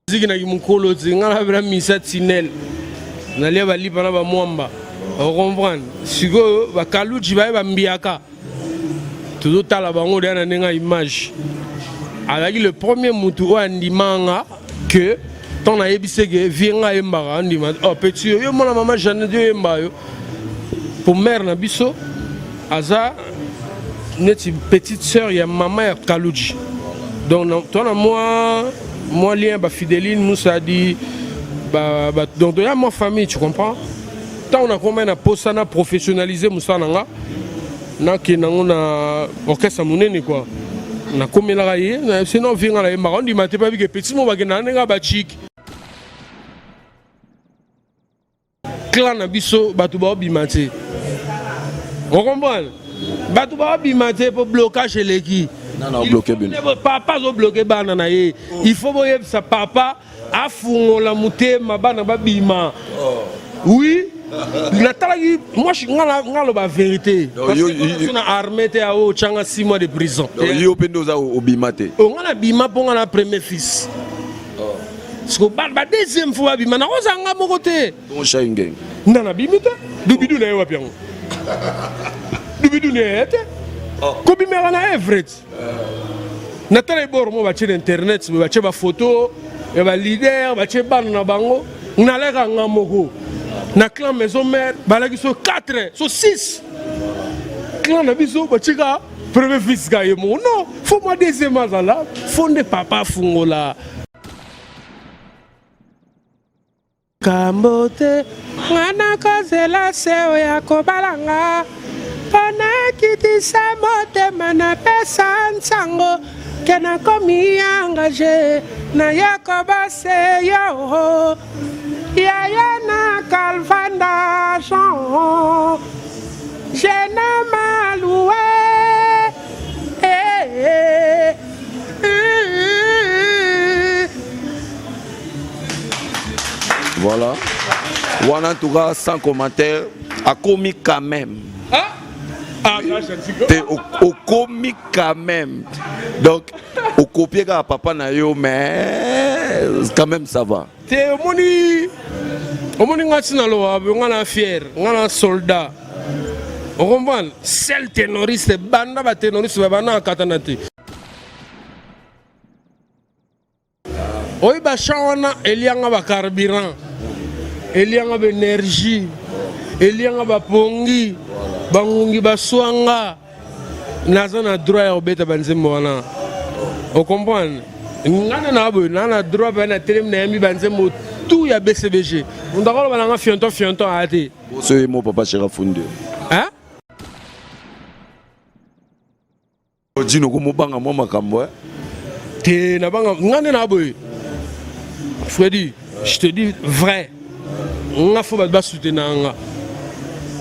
Ziki na kimukolo zinga na bela misa tinel. Na lia bali pana ba mwamba. On comprend. Siko ba kaluji ba mbiaka. Tout tala bango de na nenga image. Avec le premier mutu andimanga que ton a ebisege vienga embara andima. Oh petit yo mona maman Jeanne de emba yo. Pour mère na biso aza neti petite sœur ya maman ya kaluji. Donc toi moi lien ba Fidéline Moussa dit donc il y a ma famille, tu comprends? Tant on a combien de postes na professionnalisé Moussa nanga na ki na orchestre monene quoi. Na combien la raye sinon vient la maron di maté pas que petit mo ba na nga ba chic. Clan na biso batu ba bimate. On comprend? Batu ba bimate pour blocage l'équipe. Non, bloqué bien. Papa zo bloqué banana ye. Il faut voyer sa papa a fou la mouté ma bana babima. Oui. Moi je ngalo ba vérité. Parce que on a armé te a o changa 6 mois de prison. Yo pendoza o bimate. On a bima pour la premier fils. Parce que ba deuxième fois bima na ozanga mokote. Bon chaingeng. Nana bimita. Dubidu na yo wapiango. Dubidu na ete. Kobi mera na Everett. Natala ibor mo bache internet, bache ba photo, ba leader, bache ban na bango. Na leka ngamoko. Na clan maison mère, balaki so 4, so 6. Clan na biso bache ka premier fils ga yemo. Non, faut moi deuxième azala, fonde papa fungola. Kambote, mwana kozela seo ya kobalanga. Pana kiti sa motema na pesa nsango kena komi engagé na yakoba se yo yaya na kalvanda chan jena maloué Voilà. Voilà en tout cas sans commentaire a commis quand même. Au comique quand même. Donc, au copier à papa na yo, mais quand même ça va. T'es au moni ngatina loa, on a fier, on a soldat. On comprend? Seul ténoriste, banda ba ténoriste ba bana katanate. Oi ba chawana elianga ba carburant. Elianga ba énergie. Elianga ba pongi. Bangungi baswanga naza na droit ya obeta banzembo wana. On comprend? Ngana na abo na droit ba na télé na yami banzembo tout ya BCBG. On d'accord ba na fianton ate. Ce mo papa Chera Funde. Hein? Dino ko mo banga mo makambo eh. Te na banga ngana na abo. Freddy, je te dis vrai. On a faut ba soutenir nga.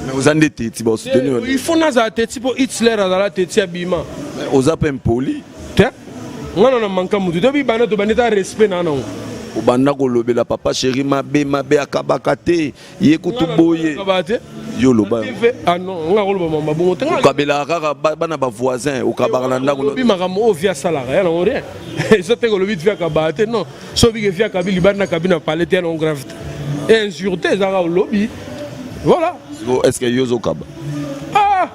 Mais vous en êtes soutenir. Il faut naza teti pour Hitler azala teti abima. Mais aux appels poli. Tiens. On a manqué mutu. Depuis bana to baneta respect na non. Au banda ko lobela papa chéri mabe akabakate yekutu boye. Kabate. Yo loba. Ah non, on a rolo mama bongo tenga. Kabela kaka bana ba voisin au kabaranda ko. Bi makamo o via salarié non rien. Ça te ko lobi via kabate non. So bi via kabili bana kabina palete non gravité. Et insulté za au lobby. Voilà. Est-ce que Yozo Kaba? Ah!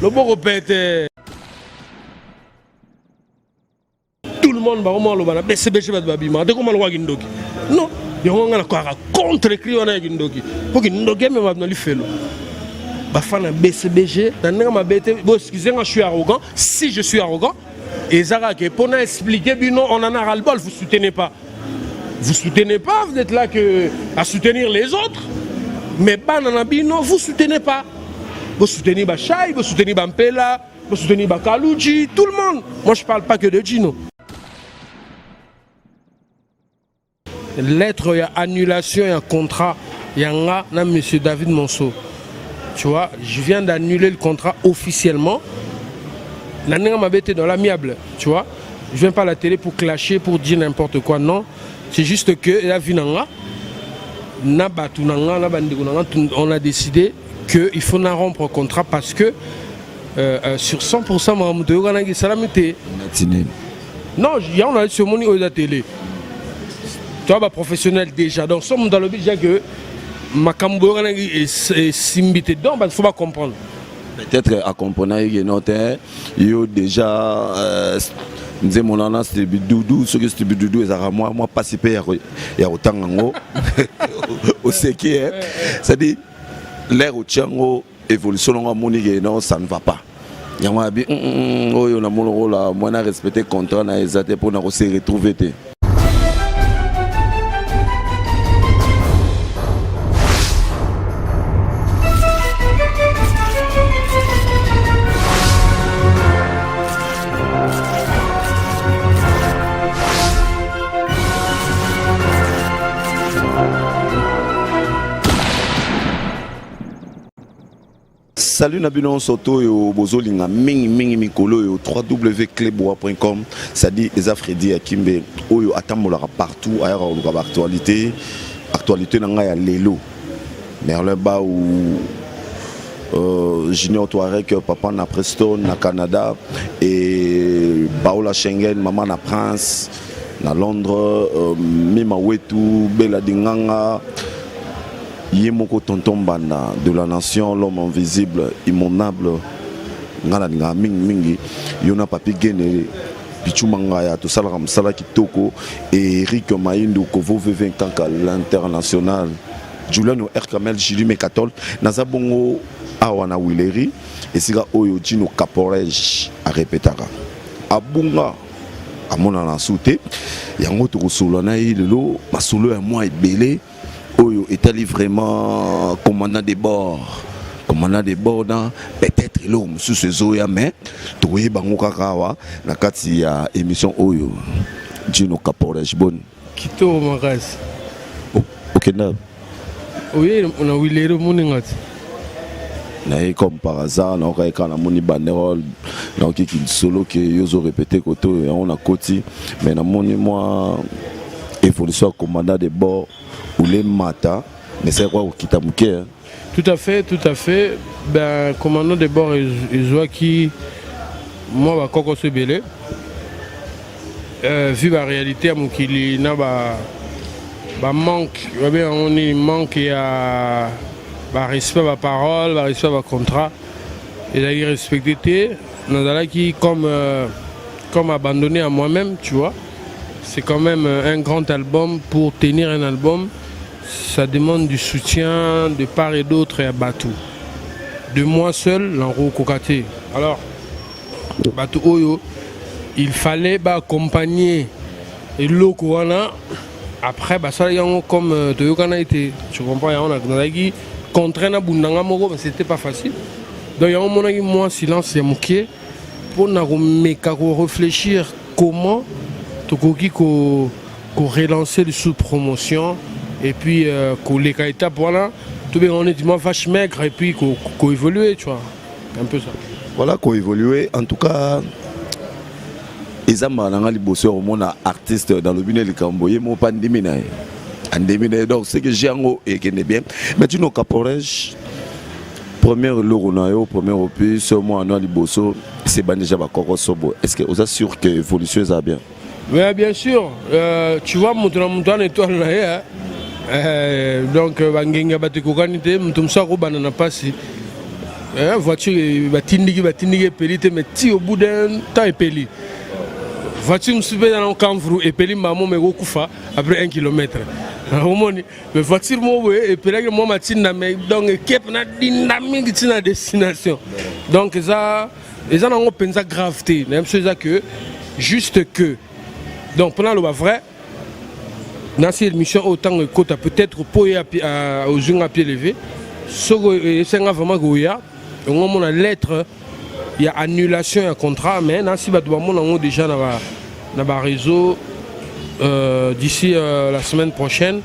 Le bon répète. Tout le monde va au moins le bana. BCBG va babima. De comment le roi Gindoki? Non. Il y a un contre-écrit on a Gindoki. Pour que Gindoki me va venir le faire. Bafana BCBG. Dans ma bête. Bon, excusez-moi, je suis arrogant. Si je suis arrogant, et Zara qui pour nous expliquer, non, on en a ras le bol. Vous soutenez pas. Vous soutenez pas. Vous êtes là que à soutenir les autres. Mais Bananabino, vous ne soutenez pas. Vous soutenez Bachai, vous soutenez Bampela, vous soutenez Bakaluji, tout le monde. Moi, je ne parle pas que de Gino. Lettre, il y a annulation, il y a contrat. Il y a un M. David Monceau. Tu vois, je viens d'annuler le contrat officiellement. L'année m'a été dans l'amiable. Tu vois, je ne viens pas à la télé pour clasher, pour dire n'importe quoi. Non, c'est juste que la vie n'a on a décidé qu'il faut rompre le contrat parce que sur 100% non, on a sur mon niveau de la télé. tu vois, professionnel déjà. Donc, sommes dans le but déjà que ma cambo est simbité. Donc, il faut pas comprendre. Peut-être à comprendre que yo déjà nous mon nana c'est doudou ce que c'est doudou et ça moi participer à autant ngo au c'est qui ça dit l'air au tchango évolution on moni non ça ne va pas yama bi oyo na mon là moi na respecter contrat na exact pour na se retrouver. Salut Nabino Soto yo bozolinga mingi mikolo yo www.clebois.com ça dit les Freddy Akimbe oyo atambola partout ailleurs on actualité nanga ya lelo Merle ba ou Junior Touareg papa na Preston na Canada et Paola Schengen maman na Prince na Londres Mima Wetu Bella Dinganga Yemoko tonton banda de la nation, l'homme invisible, immonable, ngala nga mingi, yona papi gene, pichumanga ya to sala ramsala kitoko, et Eric Maïndou Kovo V20 kanka l'international, Juliano Erkamel Jili Mekatol, Nazabongo Awana Wileri, et siga Oyo Dino Caporej a répétara. Abunga, à mon anasouté, yango to solana lelo, masolo et moi est belé. Oyo est vraiment commandant des bords peut-être l'homme sous ce zoya mais trouvé bango kakawa na kati ya émission Oyo Dino Caporej bon Kito Maras OK na oui on a Wilero Moningati na comme par hasard na ka na moni banderole na qui solo que yozo répéter koto on a koti mais na moni moi évolution commandant des bords ou les mata, mais c'est quoi au Kitamouké? Tout à fait. Ben, commandant de bord, ils voient qui, moi, va encore se belé. Vu la réalité, il y a un manque, on manque à respect à la parole, respect à la contrat. Et là, il respecté, nous allons qui comme abandonné à moi-même, tu vois. C'est quand même un grand album. Pour tenir un album, ça demande du soutien de part et d'autre et à Batou. De moi seul, l'enro kokate. Alors, Batou Oyo, il fallait accompagner le Kouana. Après, ça y a comme Toyokana était. Tu comprends, on a contraint à Bundanga Moro, mais c'était pas facile. Donc, il y a un moment où moi, silence, c'est mouqué. Pour nous réfléchir comment Tokoki ko relancer le sous-promotion et puis les étapes voilà tout bien on est du moins vache maigre et puis qu'on évoluer tu vois un peu ça voilà qu'on évoluer en tout cas les amananga liboso au monde artiste dans le bine le camboyé mon pandémie donc c'est que j'ai en haut et qui est bien mais tu n'as Caporej première Loronayo premier opus au moins dans liboso c'est ban déjà ba koko sobo est-ce que vous êtes sûr que évolution ça bien? Oui, bien sûr. Tu vois, mon étoile là, donc, Bangenga Batekoganite, Mtumsa Robanana Passi. Voiture, Batindigi, Pelite, mais si au bout d'un temps, et Peli. Voiture, me suis dans un camvrou, et Peli, maman, mais Rokufa, après 1 kilomètre. Mais voiture, moi, et Peli, moi, Matina, mais donc, Kep na dynamique, c'est la destination. Donc, ça, les gens ont pensé gravité. Même chose que, juste que. Donc, pendant le vrai, dans cette émission, autant que côté peut-être pour aux jeunes à pied levé, c'est vraiment Goya. On a lettre, il y a annulation et un contrat, mais dans ce on a déjà dans le réseau d'ici la semaine prochaine.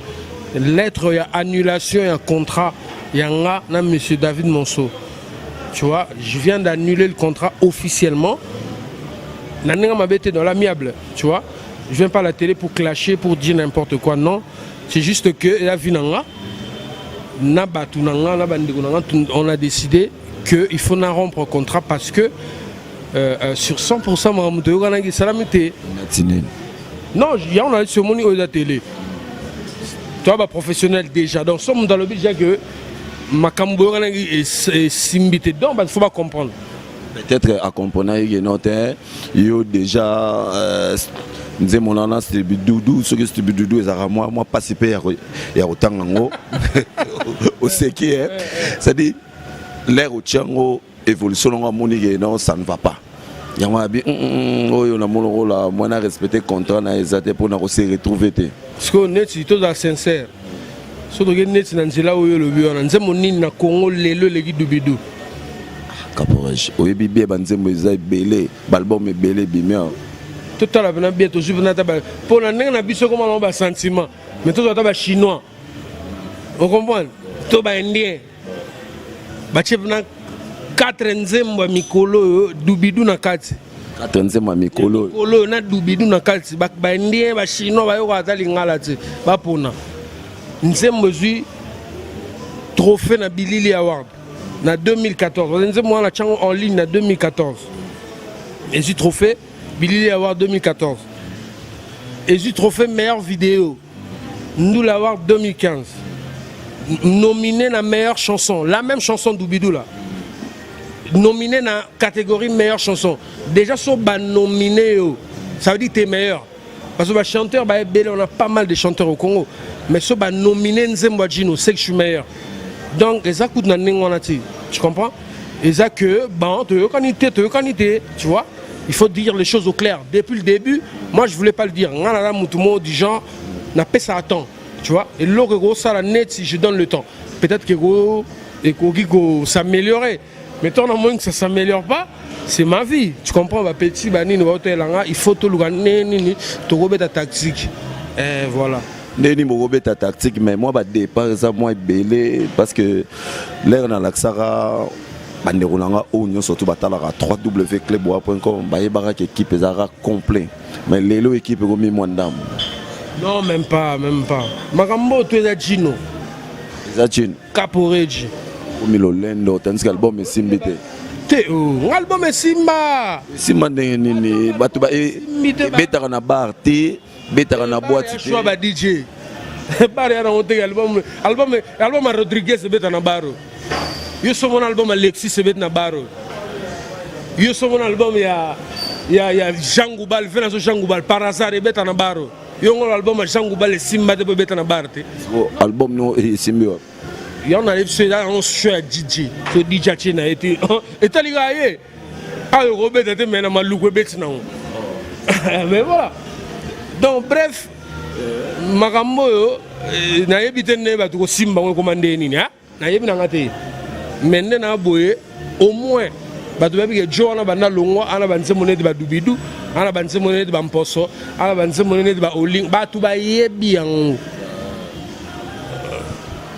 Lettre, il y a annulation et un contrat. Il y a un M. David Monceau. Tu vois, je viens d'annuler le contrat officiellement. Nana m'a bêté dans l'amiable, tu vois. Je viens pas à la télé pour clasher, pour dire n'importe quoi, non. C'est juste que la vie on a décidé qu'il faut rompre le contrat parce que sur 100%, non, il y a on a ce money à la télé. toi bah professionnel déjà donc sommes dans le but déjà que makambo est simbité donc il faut pas comprendre peut-être à comprendre yo déjà nze monana c'est bidoudou ce que c'est bidoudou ezara moi participer ya otangango au seki c'est dit l'air au tchango évolution nga moni non ça ne va pas yango abi oyo na monoko la moi na respecter contrat na ezate pour na se retrouver te parce que net c'est tout sincère surtout que net na nzela oyo le bio na nzemo nini na Congo lelo leki dubidu Caporage oyebi bien banzembo eza belé balbum belé bimia tout la bena bien to juvena ta pour na na biso comme on ba sentiment mais tout ta ba chinois on comprend to ba indien ba chevena 4 nzembo mikolo dubidu na kati 4 nzembo mikolo mikolo na dubidu na kati ba indien ba chinois ba yo ka lingala ti ba pona nzembo zui trophée na Bilili Award na 2014 nzembo na chango en ligne na 2014 et zui trophée Bilili Award 2014 et zui trophée meilleure vidéo nous l'Award 2015 nominé la meilleure chanson la même chanson d'Oubidou là nominé dans la catégorie meilleure chanson. Déjà, si on nominé, ça veut dire que tu es meilleur. Parce que les chanteurs, on a pas mal de chanteurs au Congo. Mais si on nominé Nzembo Djino, c'est que je suis meilleur. Donc, ça coûte dans le tu comprends? Et ça que, bon, tu tu vois? Il faut dire les choses au clair. Depuis le début, moi, je ne voulais pas le dire. Du genre, n'a pas ça à temps. Tu vois? Et là, ça la net si je donne le temps. Peut-être que ça s'améliorer. Mais tant que ça ne s'améliore pas, c'est ma vie. Tu comprends, petit, il faut tout le tactique. Et voilà. Ta tactique, mais moi, je départ, moi, belé, parce que l'air dans l'Axara, surtout www.clubbois.com, équipe complet. Mais l'élo équipe est mis moins d'âme. Non, même pas. Magambo, tu es Gino. Caporeji. Milolendo, tandis que l'album est simbité. L'album est simba. Simba nini, batuba beta na bar té, beta na boîte. Choix ba DJ. Bar ya na monter album Rodriguez beta na bar. Yo so mon album Alexis beta na bar. Yo so mon album ya Jean Goubal, fait na so Jean Goubal par hasard beta na bar. Yo mon album Jean Goubal simba de beta na bar té. Album no simba. Il y en a un choix à DJ. Ce DJ China était. Et t'as les gars, ah, Robert était maintenant mal loué maintenant. Mais voilà. Donc, bref, Magambo, n'a évité de ne pas tout simba commander ni, hein? N'a évité d'engager. Maintenant, n'a boye au moins. Batu babi que Joe ana bana longwa ana banse monnaie de Badubidu, ana banse monnaie de Bamposo, ana banse monnaie de Baoling, batu ba yebi yang.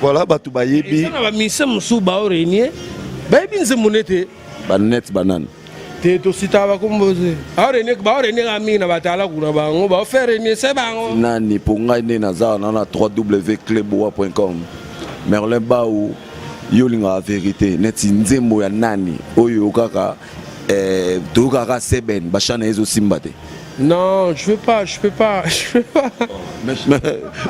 Voilà, batu bayebi. Ça na ba mise musu ba orenie. Ba yebi nze monete. Banet banane. Te to sita ba komboze. Orenie ba orenie ga mina batala kuna ba ngo ba faire renie se ba ngo. Nani ponga ine na za na www.clubbois.com. Merlin Baou yolinga vérité neti nzembo ya nani oyo kaka tokaka seben bachana ezo simbate. Non, je peux pas. Mais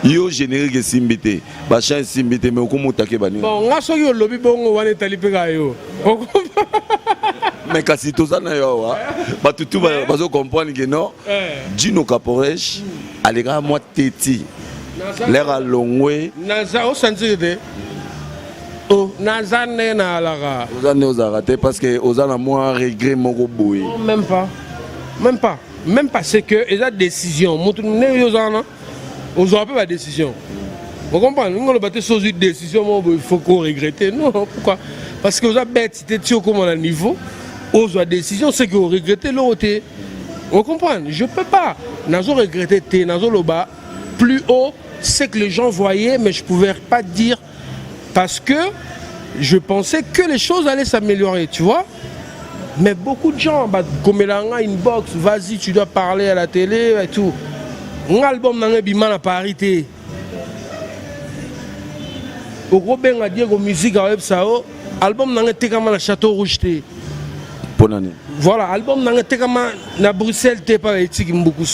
yo générique simbité, bachana simbité mais comment take bani. Bon, nga so yo lobby bongo wane talipeka yo. Mais kasi to sana yo wa. Ba tutu ba zo comprendre que non. Gino Caporesh alega moi teti. L'air à longwe. Naza o sentir oh, Naza ne na alaga. Ozane ozarate parce que ozana moi regret moko boy. Même pas c'est que ils ont décision. Moutoune yozana. Aujourd'hui pas décision. Vous comprenez? On a battu sur une décision, il faut qu'on regrette. Non, pourquoi? Parce que vous avez bête, c'était comme on a niveau. Aux décision, c'est que vous regrettez l'autre. Vous comprenez? Je peux pas. Nazo regretter, nazo loba plus haut, c'est que les gens voyaient, mais je pouvais pas dire parce que je pensais que les choses allaient s'améliorer, tu vois. Mais beaucoup de gens, comme inbox, vas-y, tu dois parler à la télé et tout. Un album n'a pas parité. Au gros ben a dit que musique à Websao, album n'a pas comme le Château Rouge. Bonne année. Voilà, album n'a pas comme na Bruxelles t'es pas éthique beaucoup.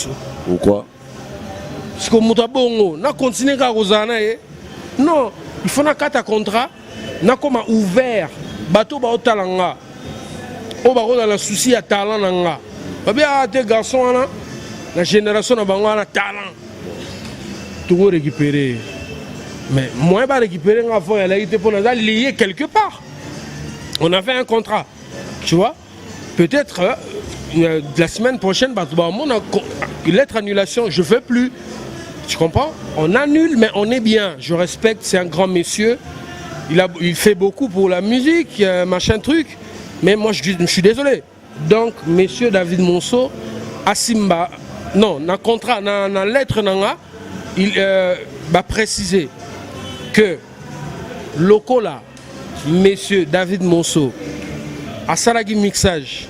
Pourquoi? parce que moto bongo na continuer ka kozana non il faut na kata contrat na comme ouvert bateau ba otalanga o ba ko dans le souci à talent nanga ba bien des garçons là la génération na bango na talent tout récupérer mais moi ba récupérer nga faut la été pour nous lier quelque part on a fait un contrat tu vois peut-être la semaine prochaine bah on a lettre annulation je fais plus. Tu comprends? On annule, mais on est bien. Je respecte, c'est un grand monsieur. Il fait beaucoup pour la musique, machin truc. Mais moi, je suis désolé. Donc, monsieur David Monceau, Asimba, non, dans le contrat, dans la lettre, il va préciser que local là, monsieur David Monceau, à Salagi mixage,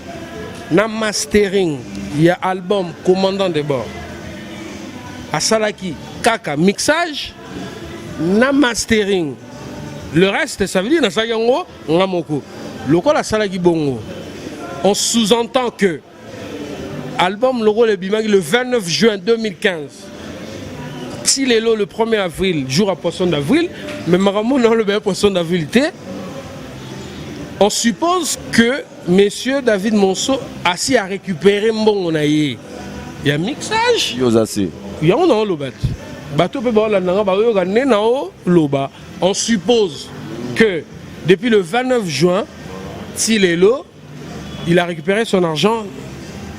dans mastering, il y a album commandant de bord. À Salaki, Kaka, mixage, na mastering. Le reste, ça veut dire, na Sayango, on a moko. Local à Salaki Bongo. On sous-entend que album Logo le Bimagi le 29 juin 2015. Tilelo le 1er avril, jour à poisson d'avril, mais Maramon non le poisson d'avril. On suppose que monsieur David Monceau assis à récupérer Mbongo naïe. Il y a mixage. On suppose que depuis le 29 juin, Tilelo, il a récupéré son argent.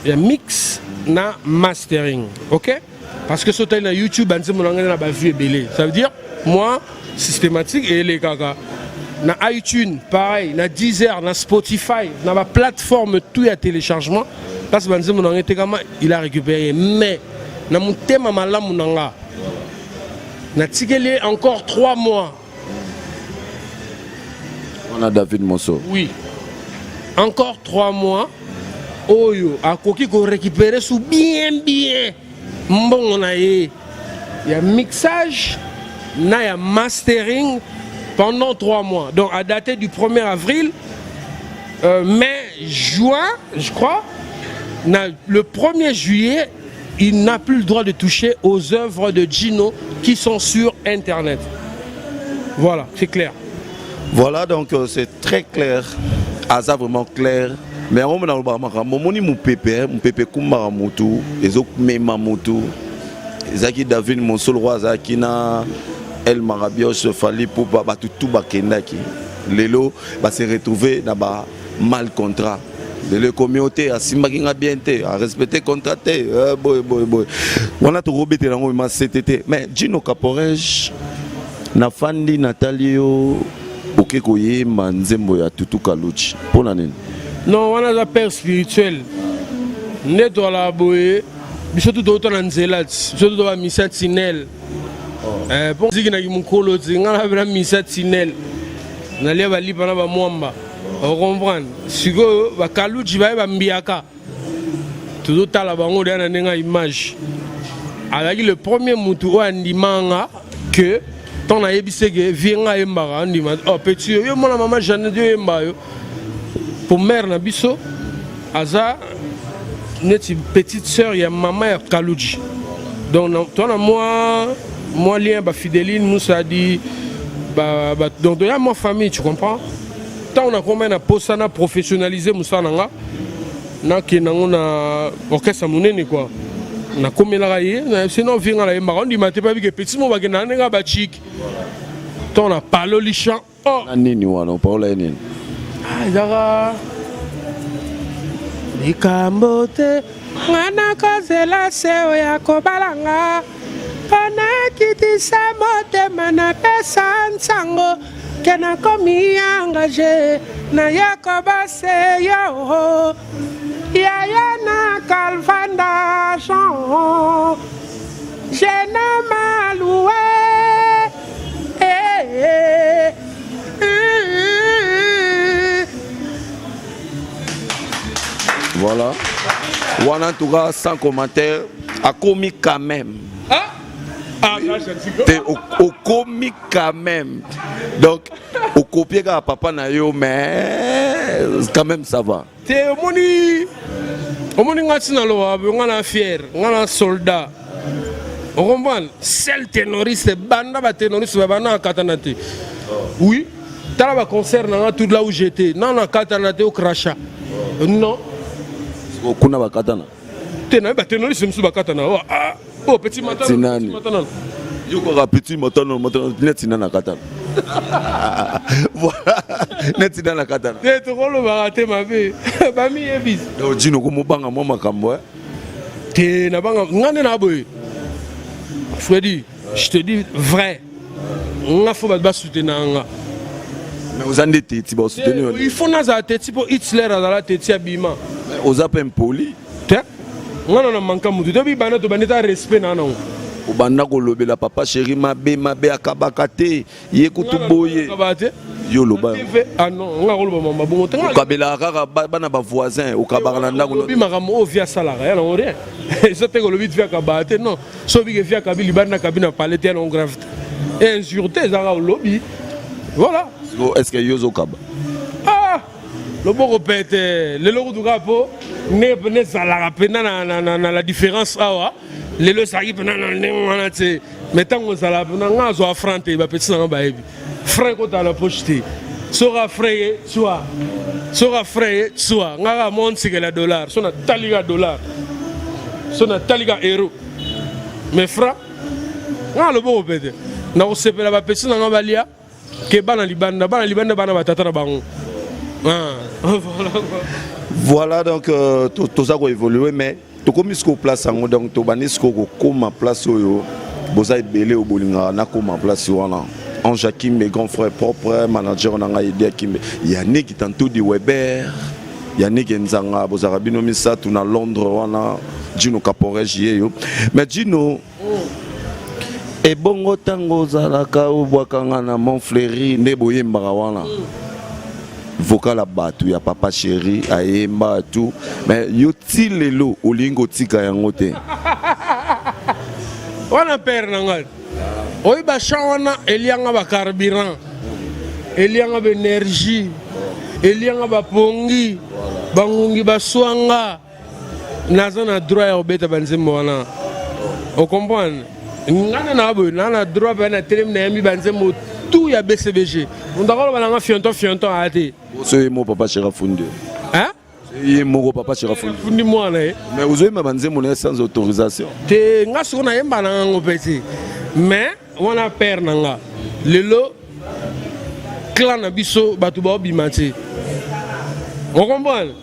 Il y a mix na mastering. Ok? Parce que sur YouTube, ça veut dire, moi, systématique et les gaga. Na iTunes, pareil, na Deezer, na Spotify, na ma plateforme tout à téléchargement. Parce que il a récupéré. Mais, na mon thème à malamunanga, na tikelé encore 3 mois. On a David Monceau. Oui. Encore 3 mois. Oyo, à Koki qu'on récupère sous bien. Bon, on a il y a mixage, il y a mastering pendant 3 mois. Donc, à dater du 1er avril, mai, juin, je crois. Le 1er juillet, il n'a plus le droit de toucher aux œuvres de Gino qui sont sur Internet. Voilà, c'est clair. Voilà, donc c'est très clair. Asa vraiment clair. Mais on a mon pépé Kumara Moutou, les autres Mema Moutou, Zaki David Monceau, Zaki na El Marabios, Fali pour tout Bakendaki. Lelo va se retrouver dans mal contrat. De la communauté à Simbaginga bien à respecter contrat. Boy. On a tout rebêté dans le CTT. Mais Gino Caporej, Nafandi Natalio, Okekoye, Manzembo ya Tutu Kaluchi. Pour l'année. Non, on a la père spirituelle. Né dans la boue, surtout dans la nzela, surtout dans la missa tinel. Pour dire que nous avons la missa tinel. Nous avons li pendant ba mwamba. On comprend. Si go ba kaluchi ba ba mbiaka. Tout à la bango de na image. Alors le premier mutu andimanga que ton a yebisege vienga embara andima. Oh petit yo mona maman Jeanne Dieu embayo. Pour mère Nabiso, Aza, notre petite sœur, il y a maman et Kalouji. Donc, toi, moi, lien, Fidéline, Moussa dit, donc, il y a ma famille, tu comprends? Tant on a combien de postes, on a professionnalisé Moussa Nanga, on a orchestre Mouneni, quoi. On a combien de raillé, sinon, on vient à la marron, on dit, mais tu pas vu que petit mot, on a bachik. Tant on a parlé les chants. Oh! On parle de Ayara Nikambote Mwana kozela seo ya kobalanga Pona kitisa mote mana pesa nsango Kena komi engagé na yakoba seyo Yaya na kalvanda chan Jena maloué Voilà. Voilà, en tout cas, sans commentaire, à comique quand même. Au comique quand même. Donc, au copier à papa Nayo, mais quand même ça va. T'es au moni, on a fier, on a soldat. On comprend? Seul ténoriste, banda ba ténoriste ba bana katanate. Oui, t'as la concert dans tout là où j'étais. Non, non, katanate au crachat. Non. Kuna ba katana. Téna ba ténoriste msu ba katana. Ah, oh petit matin. Yo ko petit matin netina na katana. Voilà, netina na katana. T'es trop le baraté ma vie. Ba mi ebis. Donc Djino ko mo banga mo makambo. T'es na banga ngane na boy. Freddy, je te dis vrai. On a faut pas soutenir. Mais vous en êtes tu vas soutenir. Il faut naza teti pour Hitler à la teti abima. Aux appels poli. Tiens. On a manqué mutu. Depuis bana to baneta respect na non. Au banda ko lobela papa chéri mabe akabakate yekutu boye. Yo loba. Ah non, on a rolo mama bon temps. Au kabela kaka bana ba voisin au kabala ndako. Bi makamo via salaire, ya non rien. Ça te ko lobi via kabate non. So bi via kabili bana kabina palete non grave. Et insulté za au lobby. Voilà. Est-ce que yozo kaba? Ah, le bon répète, le logo du capot, ne salaire na la différence awa. Le lo sagi pena na te. Mettons au salaire na ngazo affronter ba petit na ba ebi. Franco dans la poche. Sera frayé, soit. Sera frayé, soit. Ngara monte c'est la dollar. Son a taliga dollar. Son a taliga euro. Mais franc. Nga le bon répète. Na o sepela ba petit na balia. Que bana libanda bana batata na bango. Voilà donc tout ça va évoluer mais to comme ce place en donc to banisco ko comme place oyo boza ebele au bolinga na comme place wana en Jacquim mes grands frères propres manager on a idée qui Yannick tantôt di Weber Yannick Nzanga boza rabino misa tu na Londres wana Djino Caporet yo mais Djino et bongo tango zalaka obwakanga na Montfleury ne boyembaka wana vocal à batu ya papa chéri ayemba tout mais yo ti lelo olingo tika yango te wana père nangal oyi ba chawana elianga ba carburant elianga ba énergie elianga ba pongi bangungi ba swanga nazana droit ya obeta banzembo wana on comprend ngana na bo na droit ba na télé na yami banzembo tout ya BCBG on d'accord balanga fianton ate c'est mon papa chéri fondé hein c'est mon papa chéri fondé moi là mais vous avez ma banzembo sans autorisation te ngaso na yemba na ngo petit mais on a père nanga lelo clan na biso batu ba obimate on comprend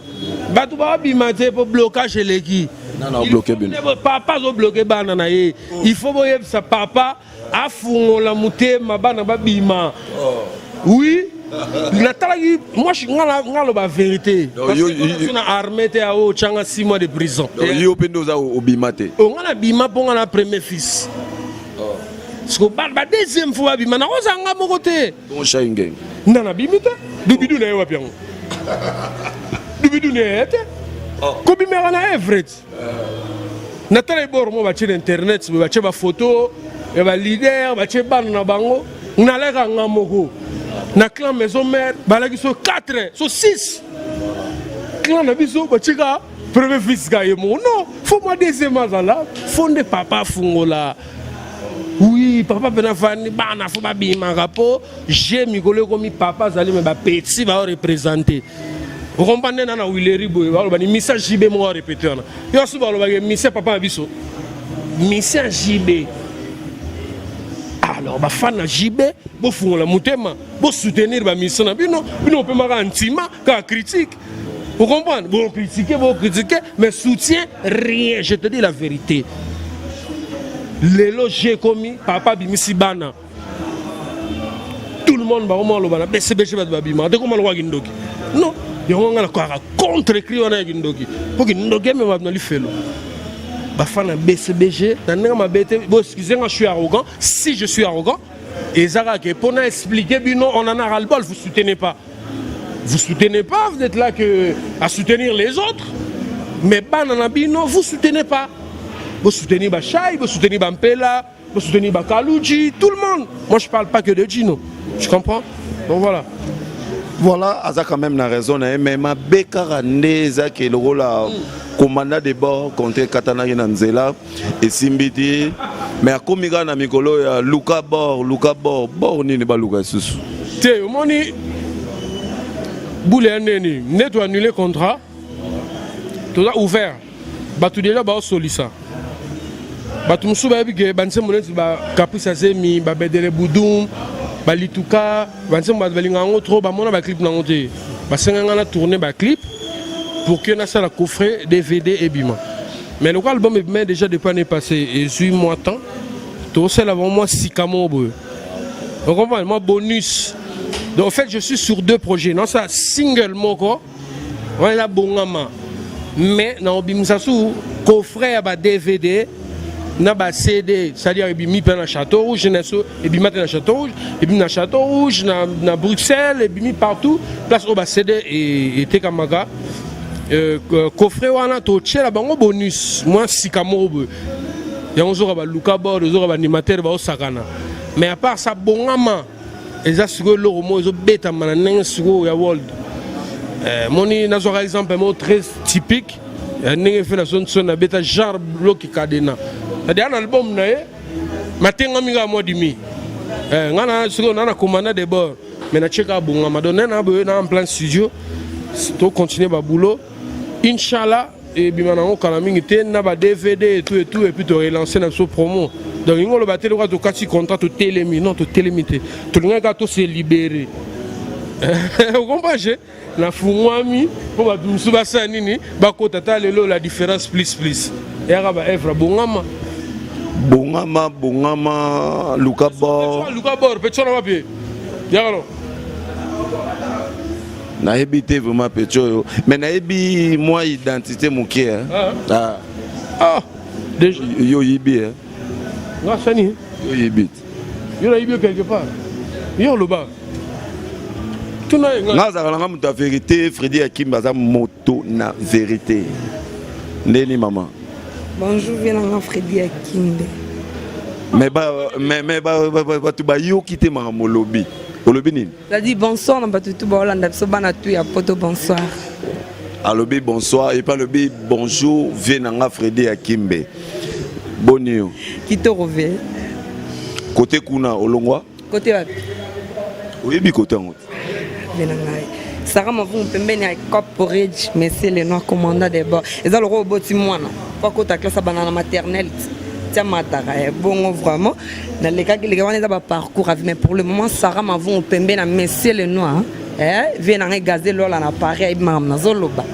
batu ba obimate pour blocage eleki non bloqué bien papa zo bloqué bana na ye il faut boye sa papa afungola mutema bana babima oui moi je ngalo ba vérité parce que na armée te a o changa 6 mois de prison yo pendo za obimate on ngala bima pour ngala premier fils parce que ba deuxième fois bima na ozanga moko te bon chainge nana bimita dubidu na yo wapiango dubidu ne ete ko bimera na everett na tala ibor mo ba ci internet ba ci ba photo ya ba leader ba ci ban na bango na leka ngamoko na clan maison mère balaki so 4 so 6 clan na biso ba ci ka premier fils ga yemo non faut moi deuxième azala fonde papa fungola oui papa bena fani bana faut ba bima rapo j'ai migolo comme papa zali me ba petit va représenter. Vous comprenez na Willery boy ba ni message JB mo répéter na yo so ba lo ba message papa biso message JB alors ba fan na JB bo fungola mutema bo soutenir ba mission na bino pe maka antima ka critique vous comprenez bon critiquer mais soutien rien je te dis la vérité lelo j'ai commis papa bimisi bana tout le monde ba mo lo bana BCBG ba bima de comment lo wa gindoki non on a contre-écrit on a gindoki pour que ndoki me va li felo ba fana BCBG na ma bête bon excusez-moi je suis arrogant si je suis arrogant et Zara que pour expliquer bino on en a ras le bol vous soutenez pas vous êtes là que à soutenir les autres mais banana bino vous soutenez pas vous soutenez ba Chai vous soutenez ba Mpela vous soutenez ba Kaluji tout le monde moi je parle pas que de Djino tu comprends donc voilà. Voilà, Aza quand même na raison, mais ma békara neza que le rôle commandant de bord contre Katana Nzela et Simbiti mais akomi na mikolo ya Luka bor nini ba Luka susu te omoni boule neni neto annuler contrat tout a ouvert batu déjà ba solisa batu musu ba bige banse moneti ba caprice azemi ba bedele budum ba lituka banse ba balinga ngo trop ba mona ba clip na ngote ba senga na tourner ba clip pour que na ça la coffret DVD et bima mais le album est déjà depuis l'année passée et 8 mois temps tout ça avant moi sikamo boy on comprend moi bonus donc en fait je suis sur 2 projets non ça single moko on la bongama mais na bimsasu coffret à ba DVD na ba CD c'est-à-dire ebimi pe na Château Rouge ebimi na Château Rouge ebimi na Château Rouge na Bruxelles ebimi partout place au ba CD et tekamaka coffret wana to tchela bango bonus moi sikamo bo yango zo ba Luka bor zo ba animateur ba osakana mais à part ça bongama eza siko lo mo zo beta manane siko ya world moni na zo exemple mo très typique nenge fait la son na beta genre bloki kadena c'est-à-dire un album na matenga minga mo dimi ngana siko na commandant de bord mais na cheka bunga madonna na bo na en plein studio to continuer ba boulot inchallah et bimana on kala mingi te na ba DVD et tout et puis to relancer na so promo donc ngolo ba tele to kasi contrat to télémi non to télémité to nga to se libérer vous comprenez na fumwami po ba musu ba sa nini ba ko tata lelo la différence plus et ba evra bongama Luka bor petit na papier yalo na habité vraiment petit mais na habi moi identité mon cœur déjà yo yibi nga sani yo yibi yo na yibi quelque part yo le bas nga za la muta vérité Freddy Akimba za moto na vérité ndeni maman. Bonjour, viens Freddy Akimbe. Mais tu vas yo quitter ma lobby. Au lobby nini? Ça dit bonsoir, on va tout Hollande, so bana tu ya poto bonsoir. À lobby bonsoir et pas lobby bonjour, viens Freddy Akimbe. Bonio. Qui te revient? Côté kuna olongwa? Côté wapi? Oui, bi côté en haut. Viens Sarah m'a vu pembeni à corporate mais c'est le noir commandant des bords. Et ça le robot timwana. Pas que ta classe banana maternelle. Tiens matara bon vraiment dans les cas que les gars on a parcours mais pour le moment Sarah m'a vu pembeni à monsieur le noir. Vient en gazer lola na pareil mam na zoloba.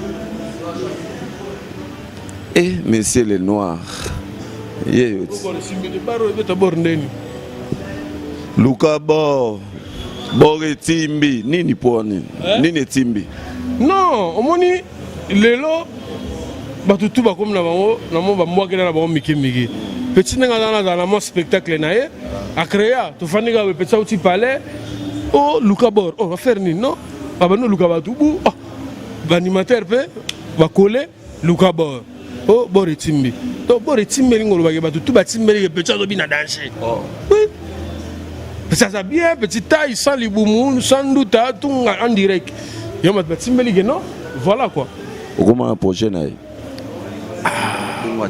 Eh monsieur le noir. Yé. Luka bor. Bore timbi nini poni nini timbi non omoni lelo batutu ba comme na bango na mo ba moi na bango miki petit nga na mo spectacle na ye a créer to faniga be petit outil palais oh Luka bor oh va faire ni non ba no Luka batubu ba animateur pe ba coller Luka bor oh bore timbi to bore timbi ngolo ba batutu ba timbi petit zo bina danser oui. Ça va bien, petit taille, sans les boumous, sans doute, tout en direct. Il y a un petit non? Voilà quoi. Comment un projet n'a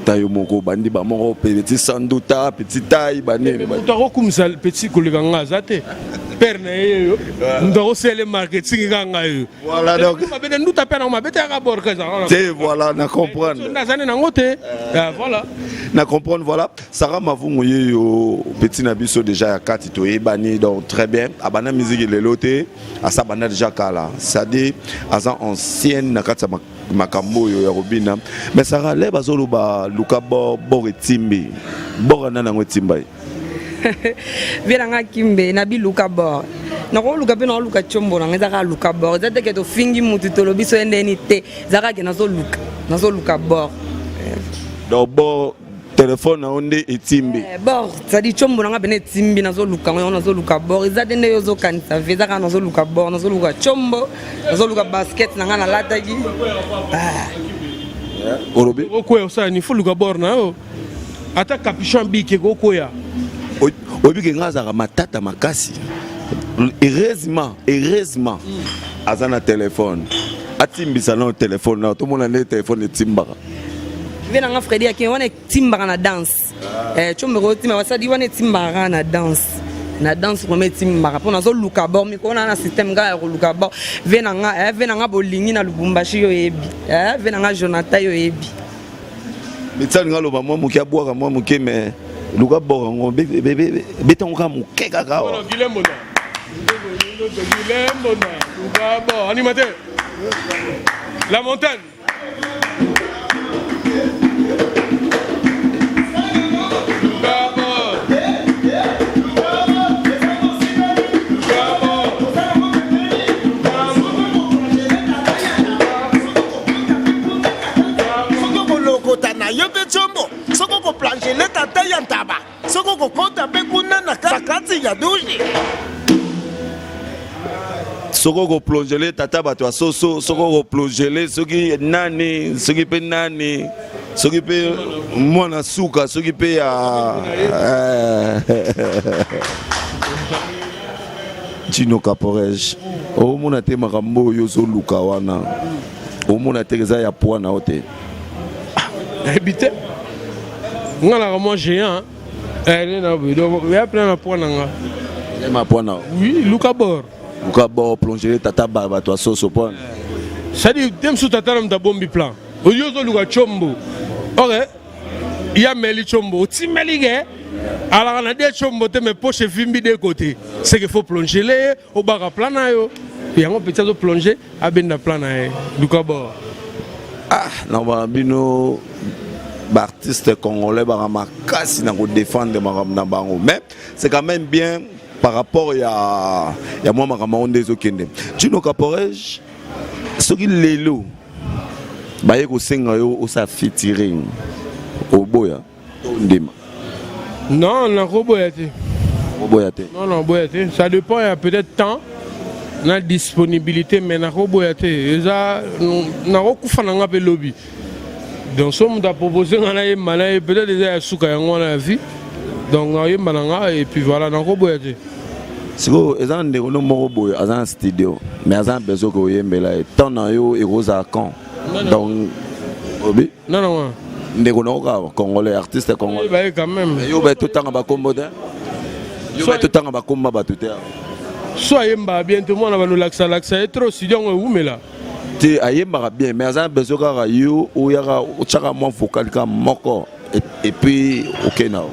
taille moko bandi ba moko petit sans doute petit taille bandi to comme ça petit collègue ngazate père na yo ndo c'est le marketing nga yo voilà donc ma bete nous taper na ma bete ka bor ka c'est voilà na comprendre na zane na ngote voilà na comprendre voilà Sarah Mavungu yo petit na biso déjà ya kati to ebani donc très bien abana musique le loté asa bana déjà kala ça dit asa ancienne na kati makambo yo ya robina mais Sarah le bazolo ba Luka bor timbi bor na ngo timba Viens Kimbe na bi Luka bor na ko Luka pe na Luka chombo na ngeza ka Luka bor zate ke to fingi mutu to lobi so endeni te zaka ke na zo Luka bor donc bor téléphone na onde etimbi bor ça dit chombo na bene timbi na zo Luka ngo na zo Luka bor zate ne yo zo kanisa veza ka na zo Luka bor na zo Luka chombo na zo Luka basket na ngana latagi orobi okoya ça ni faut Luka bor na o ata capuchon bike okoya obi ke ngaza matata makasi heureusement azana téléphone atimbisa na téléphone na to mona le téléphone etimbaka venanga Freddy qui on est timbara na danse chomero timba basadi on est timbara na danse pour mettre timbara pour nazo luka bor mi ko na système ga ko luka bor venanga bolingi na Lubumbashi yo yebi venanga Jonathan yo yebi Mitsa ngalo ba moi mukia boaka moi mukie mais luka bor ngo betongo ka muke kaka wa Guillembo luka bor animateur la montagne Soko plancher le tata yantaba soko kokota pe kuna na kakati ya douche soko ko plonger le tata bato soso soko ko plonger le soki nani soki pe nani soki pe mwana suka soki pe ya Chino Caporej o mona te makambo yo so luka wana o mona te za ya poana ote habité ngala comme géant elle na donc il y a plein de points nga il ma poana oui luka bor plonger tata baba toi soso poana ça dit dem sous tata na bombi plan o yozo luka chombo ok il y a meli chombo ti meli ge alors on a des chombo te me poche fimbi de côté c'est qu'il faut plonger les au bar plan na yo et on peut ça plonger à benda plan na luka bor ah non ba bino artiste congolais bamakasi na ko défendre na bango mais c'est quand même bien par rapport à moi makambo ndezo kende Chino Caporej soki lelo baye ko senga yo o sa featuring au boya ndima non na ko boyate non boyate ça dépend il y a peut-être temps na disponibilité mais na ko boyate eza na ko kufana nga pe lobby. Donc, si on a proposé, on a peut-être déjà souka yango na vie. Donc, on a malanga et puis voilà, on a roboyé. Si vous avez un roboyé, vous avez un studio, mais vous avez besoin que vous ayez un temps dans yo et vous avez un donc, oui. Non. Vous Congolais, artiste congolais. Oui, quand même. Vous avez tout le temps à combo. Vous avez tout le temps à combo. Soit yemba bien tout le monde va nous laxa et trop studio on est là. Te ayemba bien mais vous avez besoin que yo ou yara chaka mo vocal ka moko et puis OK now.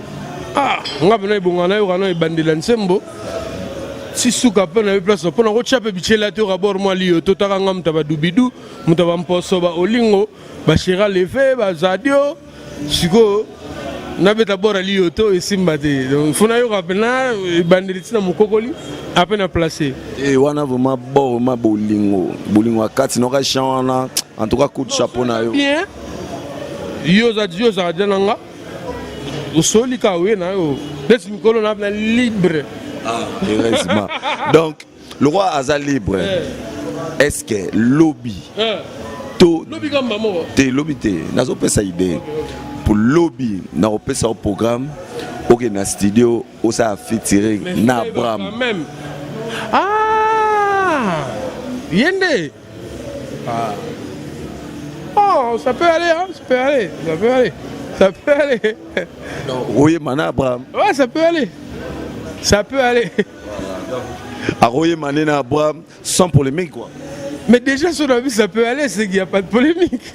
Ah, on a besoin bongana yo kana bandela nsembo. Si souka pe na place pour na ko chape bichela to rabor moi li to taka ngam taba dubidu mutaba mposo ba olingo ba shira levé ba zadio siko na beta bora li to esimba te donc fona yo kapena bandeliti na mukokoli apena placé et wana vraiment bon ma bolingo akati no ka chana en tout cas coup de chapeau na yo bien yo za denanga usoli ka we na yo des mikolo na libre heureusement donc le roi aza libre est-ce que lobby to lobby kamba mo te lobby te nazo pesa idée pour lobby na opesa au programme OK na studio o sa featuring na Bram même ah yende ah oh ça peut aller hein ça peut aller donc oui mana Abraham ouais ça peut aller Aroye mané na Abraham sans polémique quoi mais déjà sur la vie ça peut aller c'est qu'il n'y a pas de polémique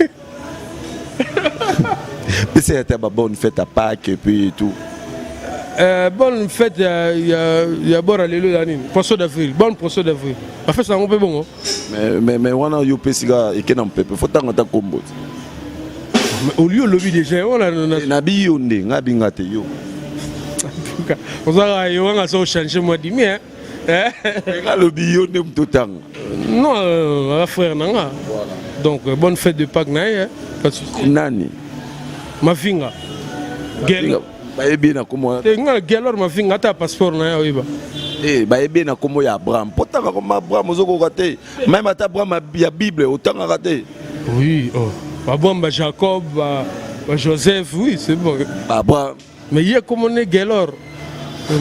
c'est une bonne fête à Pâques et puis tout bonne fête il y a bon allélu d'année poisson d'avril bonne poisson d'avril en fait ça on peut bon mais wana yo pesiga et kenam pepe faut tanga ta combo au lieu lobby déjà on a na biyo nde ngabi ngate yo on a yo on a ça changer moi dit mais nga lobby yo nde mtotanga non frère nanga donc bonne fête de Pâques na pas de souci nani mafinga gel bayebi na komo te nga gelor mafinga ata passeport na ya oiba bayebi na komo ya Abraham potaka comme Abraham ozoko raté même ata Abraham ya Bible otanga raté oui Abraham ba Jacob ba Joseph oui c'est bon Abraham mais il y a comme on est gelor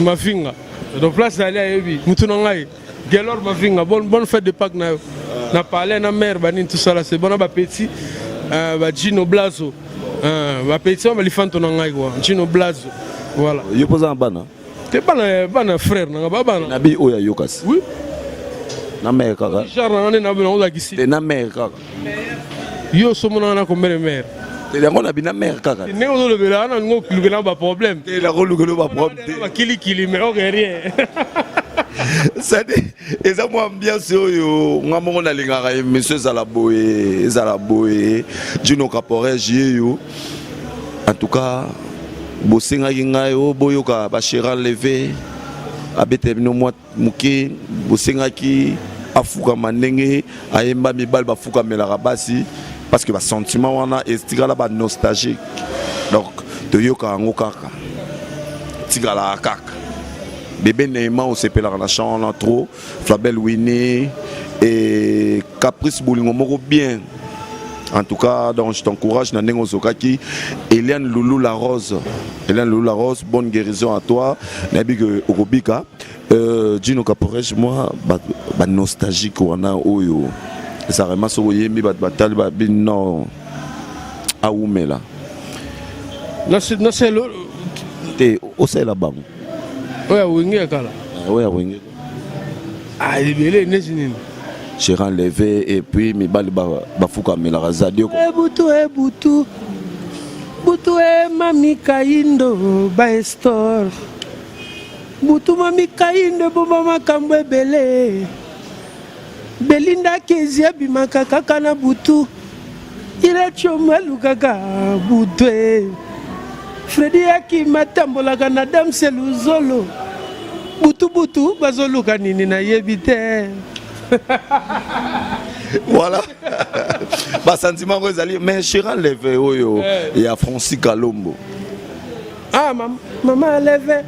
mafinga donc place d'aller à Ebi mutu ngai gelor mafinga bonne fête de Pâques na parler na mère banine tout ça là c'est bon ba petit ba Gino Blazo bapétition balifanto na ngai kwa Chino Blazo. Voilà. Yo posa bana. Te bana frère na bana. Na bi oya yokas. Oui. Na mère kaka. Charles na bana ola kisi. Na mère kaka. Yo somona na combien mère. Te la ngona bina mère kaka. Ne ozo le bela na ngo kilukena ba problème. Te la ngolo ba problème. Ba kili mais on rien. Ça dit, et ça moi bien sûr yo ngamo na lingaka monsieur Zalaboye, Juno Caporet yo. En tout cas, bosenga kinga yo boyoka ba Chéran levé abete bino moi muke bosenga ki afuka manenge ayemba mibal bafuka melaka basi parce que ba sentiment wana estikala ba nostalgique. Donc de yoka ngo kaka. Tigala kaka. Bébé Neymar, on s'appelle la chanson trop, Flabel Winnie et Caprice Boulingo Moro bien. En tout cas, donc je t'encourage, Nanengo Zokaki, Eliane Loulou la Rose. Eliane Loulou la Rose, bonne guérison à toi. Nabig Orobika, Gino Caporet, moi, nostalgique ou ana oyo. Ça remet sur Yemi Batal Babino Aoumela. C'est le. T'es au c'est là-bas. Ouais, wingi kala. Ouais, wingi. Ah, libéré nezinin. Chéran levé et puis mi bali bafuka melaka zadio. Butu mami kaindo ba store. Butu mami kaindo boba makambo ebele. Belinda kezia bimaka kaka na butu. Ila choma lukaka butu. Freddy Aki matambola kana dam seluzolo. Butu bazoluka nini na yebite. Voilà. Bah sentiment que zali mais Chéran levé oyo il y a Francis Kalombo. Ah maman levé.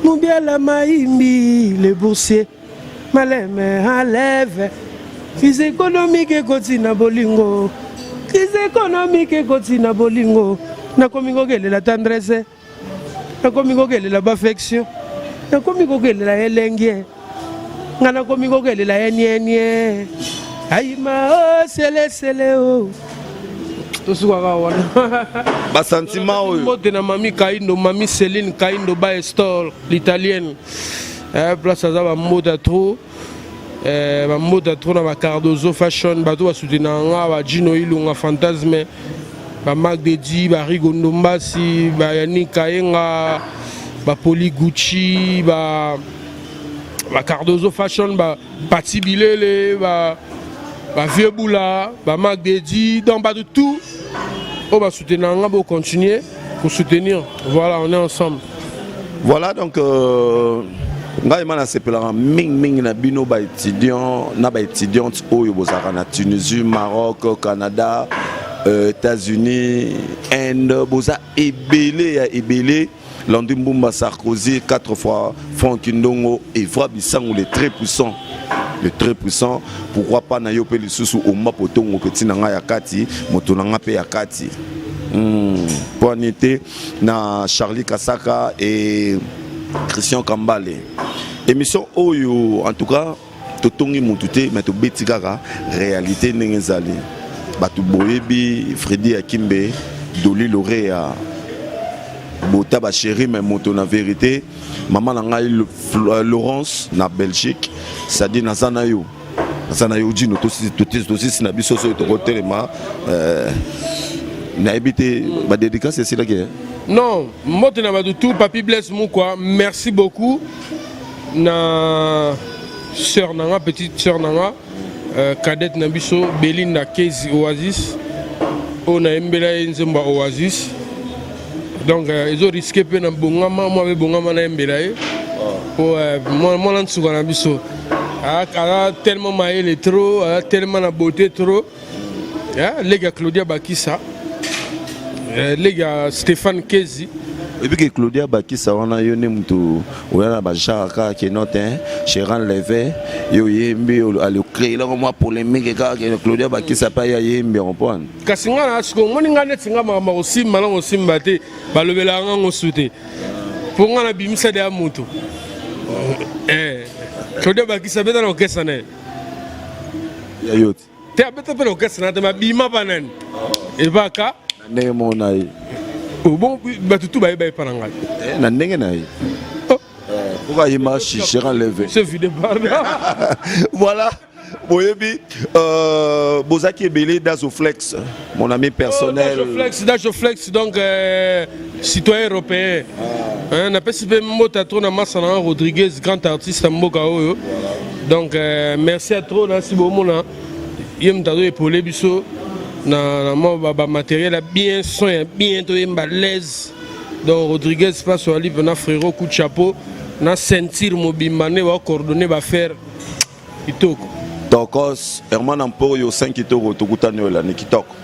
Mubia la maimbi le boursier. Maleme enlève. Crise économique kotina bolingo. Crise économique kotina bolingo. Na komingo kele la tendresse, na komingo kele la affection, na komingo kele la elenge, na komingo kele la enyenye. Aïma oh sele oh. Tout ce qu'on a. Ba sentiment oyo. Mote na mami Kaindo, mami Céline Kaindo ba store l'italienne. Place à ba mode trop. Ba mode trop na ba Cardozo fashion, ba to soutenir nga ba Gino Ilunga fantasme. Ba Marc Dedi, ba Rigondo Mbasi, ba Yannick Kayenga, ba Poli Gucci, ba Cardozo Fashion, ba Pati Bilele, ba Vieux Boula, ba Marc Dedi, donc ba de tout. On va soutenir, on va continuer pour soutenir. Voilà, on est ensemble. Voilà donc ngai mana sepela ming na bino ba étudiant na ba étudiante oyo bozaka na Tunisie, Maroc, Canada. États-Unis, Inde, Boza Ebele, Landimbumba Sarkozy, 4 fois Franck Ndongo et Vrabissango, les très puissants. Le très puissant, pourquoi pas na yope le sous au mapotongo petit nanga yakati, motonanga pe yakati. Poinité na Charlie Kasaka et Christian Kambale. Émission Oyo, en tout cas, totongi mutute, mais to betikaka réalité n'engezali. Batu Boyebi, Freddy Akimbe, Doli Lauréat, Bota Bachéri, mais moto na vérité. Maman Nangaï Laurence, na Belgique, ça dit Nazanayo. Nazanayo dit nous tous na biso so to telema na habité ba dédicace c'est là que. Non, moi tu n'as pas du tout, Papi blesse moi quoi. Merci beaucoup. Na sœur Nanga, petite sœur Nanga. Cadette Nabiso, Belinda Kezi Oasis, on a embelé Nzemba Oasis. Donc ils ont risqué de faire un bongama, moi avec bongama na embelé. Moi l'ansuga Nabiso. Tellement maïle trop, tellement la beauté trop. Les gars Claudia Bakissa, les gars Stéphane Kezi. Et puis que Claudia Bakissa on a eu mutu oya ba Jaka qui note Chéran levé yo yembi ale créer là moi polémique que Claudia Bakissa pas ya yembi on point kasinga na siko ngoni ngane tsinga mama osimba na osimba te balobela nga ngosute pour nga na bimisa de amutu Claudia Bakissa beta na okesa na ya yote te abeta pe okesa na te mabima banani ebaka ndenge mona ye bon bato tout baye pa na ngai na ndenge na ye pourquoi il cherché à lever c'est vidé par voilà boyebi bozaki ebele Dazoflex mon ami personnel Dazoflex donc citoyen européen on appelle si peu mota trop na Masana Rodriguez grand artiste mboka oyo donc merci à trop na si bomona yem tado épauler biso na ba matériel bien son bien to yemba l'aise donc Rodriguez passe sur livre na frérot coup de chapeau na sentir mobimane wa coordonner ba faire itoko Tokos Herman Amporio 5 kitoko tokutani ola ni kitoko